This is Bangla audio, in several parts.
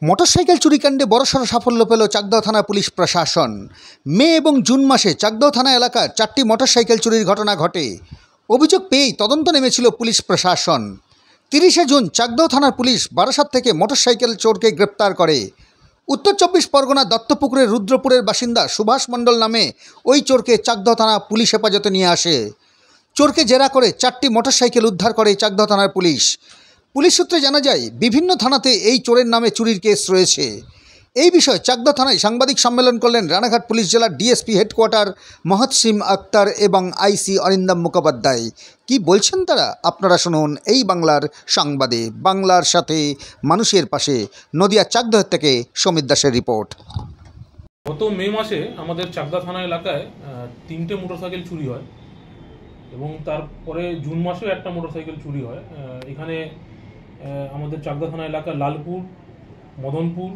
মোটরসাইকেল চুরিকাণ্ডে বড়সড় সাফল্য পেল চাকদাহ থানা পুলিশ প্রশাসন। মে এবং জুন মাসে চাকদাহ থানা এলাকার 4টি মোটরসাইকেল চুরির ঘটনা ঘটে। অভিযোগ পেয়েই তদন্ত নেমেছিল পুলিশ প্রশাসন। 30শে জুন চাকদাহ থানার পুলিশ বারাসাত থেকে মোটরসাইকেল চোরকে গ্রেপ্তার করে। উত্তর 24 পরগনা দত্তপুকুরের রুদ্রপুরের বাসিন্দা সুভাষ মণ্ডল নামে ওই চোরকে চাকদাহ থানা পুলিশ হেফাজতে নিয়ে আসে। চোরকে জেরা করে 4টি মোটরসাইকেল উদ্ধার করে চাকদাহ থানার পুলিশ। পুলিশ সূত্রে জানা যায়, বিভিন্ন থানাতে এই চোরের নামে চুরির কেস রয়েছে। এই বিষয়ে চাকদাহ থানায় সাংবাদিক সম্মেলন করলেন রানাঘাট পুলিশ জেলার ডিএসপি হেডকোয়ার্টার মহৎসিম আক্তার এবং আইসি অরিন্দম মুখোপাধ্যায়। কি বলছেন তারা আপনারা শুনুন এই বাংলার সংবাদে। বাংলার সাথে মানুষের পাশে। নদিয়া চাকদাহ থেকে সমীর দাসের রিপোর্ট। গত মে মাসে আমাদের চাকদাহ থানা এলাকায় 3টে মোটরসাইকেল চুরি হয় এবং তারপরে জুন মাসেও একটা মোটরসাইকেল চুরি হয়। এখানে আমাদের চাকদাহ থানা এলাকার লালপুর, মদনপুর,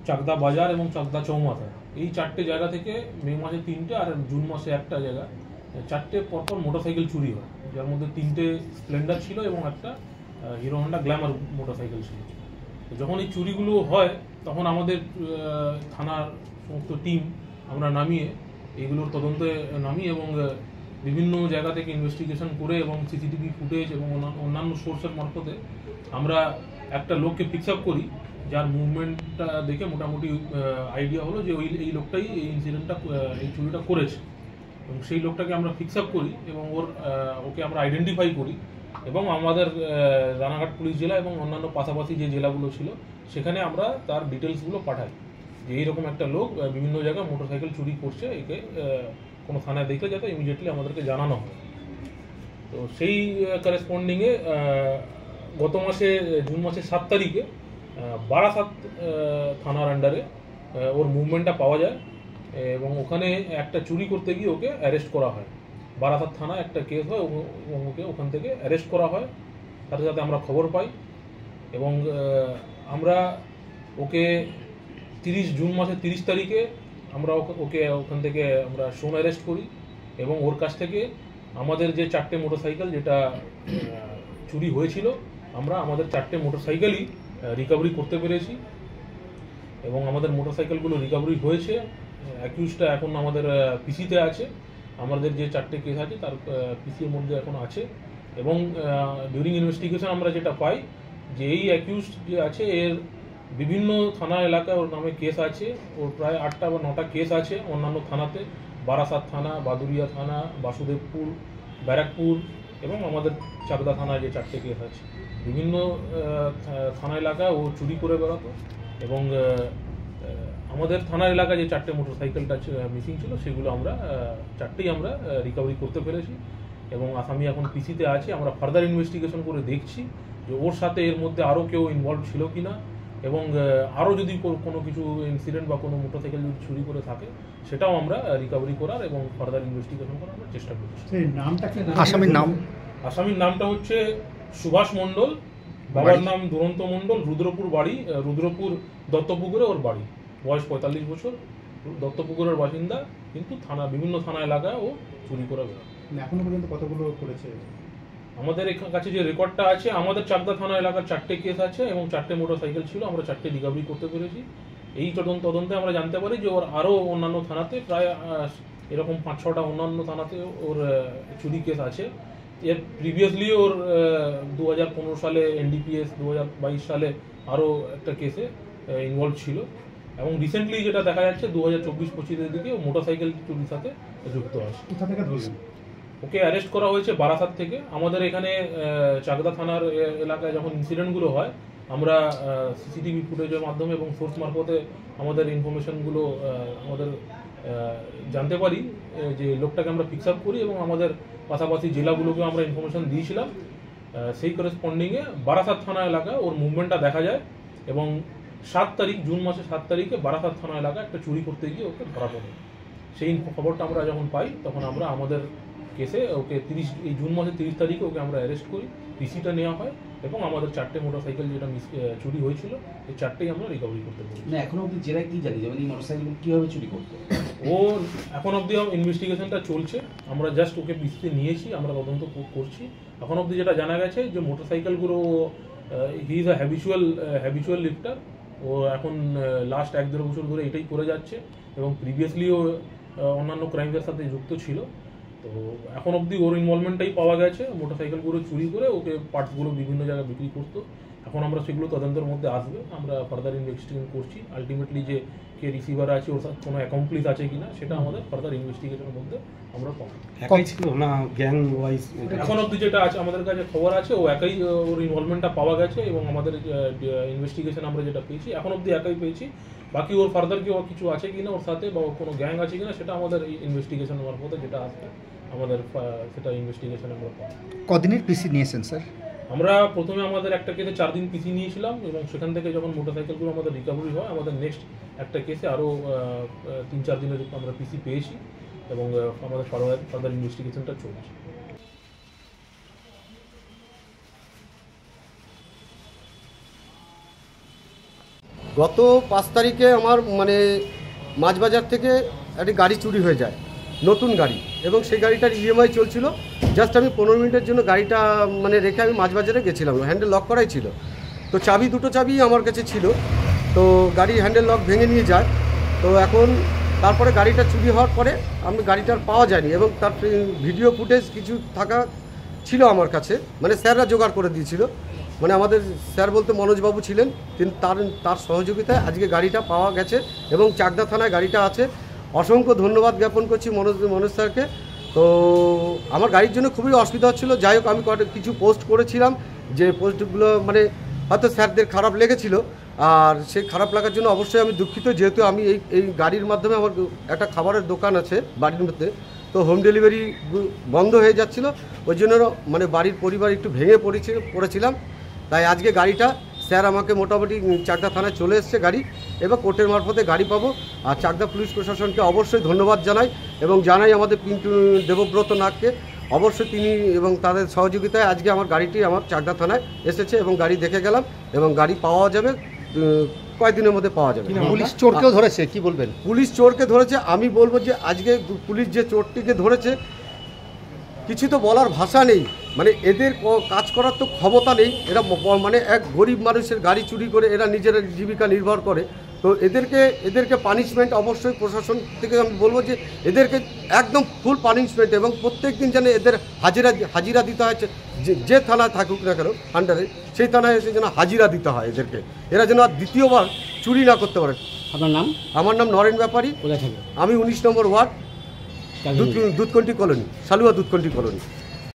চাকদা বাজার এবং চাকদা চৌমাথা, এই 4টে জায়গা থেকে মে মাসে 3টে আর জুন মাসে একটা জায়গা 4টে পরপর মোটরসাইকেল চুরি হয়, যার মধ্যে 3টে স্প্লেন্ডার ছিল এবং একটা হিরো হন্ডা গ্ল্যামার মোটরসাইকেল ছিল। যখন এই চুরিগুলো হয় তখন আমাদের থানার সমস্ত টিম আমরা নামিয়ে এইগুলোর তদন্তে নামি এবং বিভিন্ন জায়গা থেকে ইনভেস্টিগেশন করে এবং সিসিটিভি ফুটেজ এবং অন্যান্য সোর্সের মারফতে আমরা একটা লোককে ফিক্স আপ করি, যার মুভমেন্টটা দেখে মোটামুটি আইডিয়া হলো যে এই লোকটাই এই ইনসিডেন্টটা, এই চুরিটা করেছে। এবং সেই লোকটাকে আমরা ফিক্স আপ করি এবং ওকে আমরা আইডেন্টিফাই করি এবং আমাদের রানাঘাট পুলিশ জেলা এবং অন্যান্য পাশাপাশি যে জেলাগুলো ছিল সেখানে আমরা তার ডিটেলসগুলো পাঠাই যে এইরকম একটা লোক বিভিন্ন জায়গায় মোটরসাইকেল চুরি করছে, একে কোনো থানায় দেখলে যাতে ইমিডিয়েটলি আমাদেরকে জানানো হয়। তো সেই করেসপন্ডিংয়ে গত মাসে জুন মাসের 7 তারিখে বারাসাত থানার আন্ডারে ওর মুভমেন্টটা পাওয়া যায় এবং ওখানে একটা চুরি করতে গিয়ে ওকে অ্যারেস্ট করা হয়। বারাসাত থানা একটা কেস হয় এবং ওকে ওখান থেকে অ্যারেস্ট করা হয়। সাথে সাথে আমরা খবর পাই এবং আমরা ওকে জুন মাসের 30 তারিখে আমরা ওকে ওখান থেকে আমরা শোন অ্যারেস্ট করি এবং ওর কাছ থেকে আমাদের যে 4টে মোটরসাইকেল যেটা চুরি হয়েছিল আমরা আমাদের 4টে মোটরসাইকেলই রিকভারি করতে পেরেছি এবং আমাদের মোটরসাইকেলগুলো রিকভারি হয়েছে। অ্যাকিউজটা এখন আমাদের পিসিতে আছে, আমাদের যে 4টে কেস আছে তার পিসির মধ্যে এখন আছে এবং ডিউরিং ইনভেস্টিগেশন আমরা যেটা পাই যে এই অ্যাকিউজ যে আছে এর বিভিন্ন থানা এলাকায় ওর নামে কেস আছে, ওর প্রায় 8টা বা 9টা কেস আছে অন্যান্য থানাতে, বারাসাত থানা, বাদুরিয়া থানা, বাসুদেবপুর, ব্যারাকপুর এবং আমাদের চাকদা থানায় যে 4টে কেস আছে। বিভিন্ন থানা এলাকায় ও চুরি করে বেড়াতো এবং আমাদের থানা এলাকায় যে 4টে মোটরসাইকেলটা মিসিং ছিল সেগুলো আমরা 4টেই আমরা রিকভারি করতে পেরেছি এবং আসামি এখন পিসিতে আছে। আমরা ফার্দার ইনভেস্টিগেশন করে দেখছি যে ওর সাথে এর মধ্যে আরও কেউ ইনভলভ ছিল কিনা এবং আরও যদি কোনো কিছু ইনসিডেন্ট বা কোনো মোটরসাইকেল যদি চুরি করে থাকে সেটাও আমরা রিকভারি করার এবং ফার্দার ইনভেস্টিগেশন করার আমরা চেষ্টা করছি। আসামির নামটা হচ্ছে সুভাষ মণ্ডল, বাবার নাম দুরন্ত মণ্ডল, রুদ্রপুর বাড়ি, রুদ্রপুর দত্তপুকুরে ওর বাড়ি, বয়স 45 বছর, দত্তপুকুরের বাসিন্দা, কিন্তু বিভিন্ন থানা এলাকায় ও চুরি করে বেড়ায়। এখনো পর্যন্ত কতগুলো করেছে? আমাদের কাছে যে রেকর্ডটা আছে, আমাদের চাকদা থানা এলাকার 4টে কেস আছে এবং 4টে মোটরসাইকেল ছিল, আমরা 4টে রিকভারি করতে পেরেছি। এই তদন্তে আমরা জানতে পারি যে ওর আরও অন্যান্য থানাতে প্রায় এরকম 5-6টা অন্যান্য থানাতে ওর চুরি কেস আছে। এর প্রিভিয়াসলি ওর 2015 সালে এনডিপিএস, 2022 সালে আরও একটা কেসে ইনভলভ ছিল এবং রিসেন্টলি যেটা দেখা যাচ্ছে 2024-25-এর দিকে মোটরসাইকেল চুরির সাথে যুক্ত আছে। কোথা থেকে ধরলেন? ওকে অ্যারেস্ট করা হয়েছে বারাসাত থেকে। আমাদের এখানে চাকদা থানার এলাকায় যখন ইনসিডেন্টগুলো হয় আমরা সিসিটিভি ফুটেজের মাধ্যমে এবং সোর্স মারফতে আমাদের ইনফরমেশনগুলো আমাদের জানতে পারি যে লোকটাকে আমরা ফিক্স আপ করি এবং আমাদের পাশাপাশি জেলাগুলোকে আমরা ইনফরমেশন দিয়েছিলাম। সেই করেসপন্ডিংয়ে বারাসাত থানা এলাকায় ওর মুভমেন্টটা দেখা যায় এবং 7 তারিখ, জুন মাসের 7 তারিখে বারাসাত থানা এলাকায় একটা চুরি করতে গিয়ে ওকে ধরা পড়ে। সেই খবরটা আমরা যখন পাই তখন আমরা আমাদের কেসে ওকে এই জুন মাসের 30 তারিখে ওকে আমরা অ্যারেস্ট করি, পিসিটা নেওয়া হয় এবং আমাদের 4টে মোটরসাইকেল যেটা চুরি হয়েছিল এই 4টেই আমরা রিকভারি করতে পারি। না এখনো অবধি জেরা কি জানি যেমন এই মোটরসাইকেল কীভাবে চুরি করতো ও এখন অবধি ইনভেস্টিগেশনটা চলছে, আমরা জাস্ট ওকে পিসিতে নিয়েছি, আমরা তদন্ত করছি। এখন অবধি যেটা জানা গেছে যে মোটরসাইকেলগুলো হি ইজ আ হ্যাবিচুয়াল লিফটার, ও ও এখন লাস্ট 1-1.5 বছর ধরে এটাই করে যাচ্ছে এবং প্রিভিয়াসলিও অন্যান্য ক্রাইমের সাথে যুক্ত ছিল। তো এখন অবধি ওর ইনভলভমেন্টটাই পাওয়া গেছে, মোটরসাইকেলগুলো চুরি করে ওকে পার্টসগুলো বিভিন্ন জায়গায় বিক্রি করতো। এখন আমরা সেগুলো তদন্তের মধ্যে আসবে, আমরা ফার্দার ইনভেস্টিগেশন করছি। আলটিমেটলি যে কে রিসিভার আছে ওর সাথে কোনো অ্যাকমপ্লিস আছে কিনা সেটা আমাদের ফার্দার ইনভেস্টিগেশনের মধ্যে আমরা পাবো। একাই ছিল না গ্যাং ওয়াইজ? এখন অবধি যেটা আছে আমাদের কাছে খবর আছে ও একাই, ওর ইনভলভমেন্টটা পাওয়া গেছে এবং আমাদের ইনভেস্টিগেশন আমরা যেটা পেয়েছি এখন অবধি একাই পেয়েছি। বাকি ওর ফার্দার কি ওর কিছু আছে কিনা ওর সাথে বা কোনো গ্যাং আছে কিনা সেটা আমাদের ইনভেস্টিগেশন মারফতে যেটা আসবে আমাদের সেটা ইনভেস্টিগেশন আমরা পাবো। কদিনের পিসি নিয়েছেন স্যার? আমরা প্রথমে আমাদের একটা কেসে 4 দিন পিসি নিয়েছিলাম এবং সেখান থেকে যখন মোটরসাইকেলগুলো আমাদের রিকভারি হয় আমাদের নেক্সট একটা কেসে আরও 3-4 দিনের আমরা পিসি পেয়েছি এবং আমাদের ফার্দার ইনভেস্টিগেশনটা চলছে। গত 5 তারিখে আমার মানে মাছবাজার থেকে একটি গাড়ি চুরি হয়ে যায়, নতুন গাড়ি, এবং সেই গাড়িটার ইএমআই চলছিল। জাস্ট আমি 15 মিনিটের জন্য গাড়িটা মানে রেখে আমি মাছবাজারে গেছিলাম, হ্যান্ডেল লক করাই ছিল। তো দুটো চাবি আমার কাছে ছিল, তো গাড়ি হ্যান্ডেল লক ভেঙে নিয়ে যায়। তো এখন তারপরে গাড়িটা চুরি হওয়ার পরে আমি গাড়িটার পাওয়া যায়নি এবং তার ভিডিও ফুটেজ কিছু থাকা ছিল আমার কাছে, মানে স্যাররা জোগাড় করে দিয়েছিল। মানে আমাদের স্যার বলতে মনোজবাবু ছিলেন, তিনি তার সহযোগিতায় আজকে গাড়িটা পাওয়া গেছে এবং চাকদা থানায় গাড়িটা আছে। অসংখ্য ধন্যবাদ জ্ঞাপন করছি মনোজ স্যারকে। তো আমার গাড়ির জন্য খুবই অসুবিধা হচ্ছিলো। যাই হোক, আমি কিছু পোস্ট করেছিলাম, যে পোস্টগুলো মানে হয়তো স্যারদের খারাপ লেগেছিল, আর সেই খারাপ লাগার জন্য অবশ্যই আমি দুঃখিত। যেহেতু আমি এই গাড়ির মাধ্যমে আমার একটা খাবারের দোকান আছে বাড়ির মধ্যে, তো হোম ডেলিভারি বন্ধ হয়ে যাচ্ছিলো, ওই জন্য মানে বাড়ির পরিবার একটু ভেঙে পড়েছিলাম। তাই আজকে গাড়িটা স্যার আমাকে মোটামুটি চাকদা থানায় চলে এসছে গাড়ি, এবার কোর্টের মারফতে গাড়ি পাবো। আর চাকদা পুলিশ প্রশাসনকে অবশ্যই ধন্যবাদ জানাই এবং জানাই আমাদের পিন্টু দেবব্রত নাগকে, অবশ্যই তিনি এবং তাদের সহযোগিতায় আজকে আমার গাড়িটি আমার চাকদা থানায় এসেছে এবং গাড়ি দেখে গেলাম এবং গাড়ি পাওয়া যাবে, কয়েকদিনের মধ্যে পাওয়া যাবে। পুলিশ চোরকেও ধরেছে, কি বলবেন? পুলিশ চোরকে ধরেছে, আমি বলবো যে আজকে পুলিশ যে চোরটিকে ধরেছে কিছু তো বলার ভাষা নেই। মানে এদের কাজ করার তো ক্ষমতা নেই। এরা মানে এক গরিব মানুষের গাড়ি চুরি করে এরা নিজের জীবিকা নির্ভর করে। তো এদেরকে পানিশমেন্ট অবশ্যই প্রশাসন থেকে আমি বলবো যে এদেরকে একদম ফুল পানিশমেন্ট, এবং প্রত্যেক দিন যেন এদের হাজিরা দিতে হয়, যে থানায় থাকুক না কেন আন্ডারে, সেই থানায় এসে যেন হাজিরা দিতে হয় এদেরকে, এরা যেন আর দ্বিতীয়বার চুরি না করতে পারে। আপনার নাম? আমার নাম নরেন ব্যাপারী, কোথায় থাকে? আমি 19 নম্বর ওয়ার্ড, দুধকন্টি কলোনি, সালুয়া দুধকন্টি কলোনি।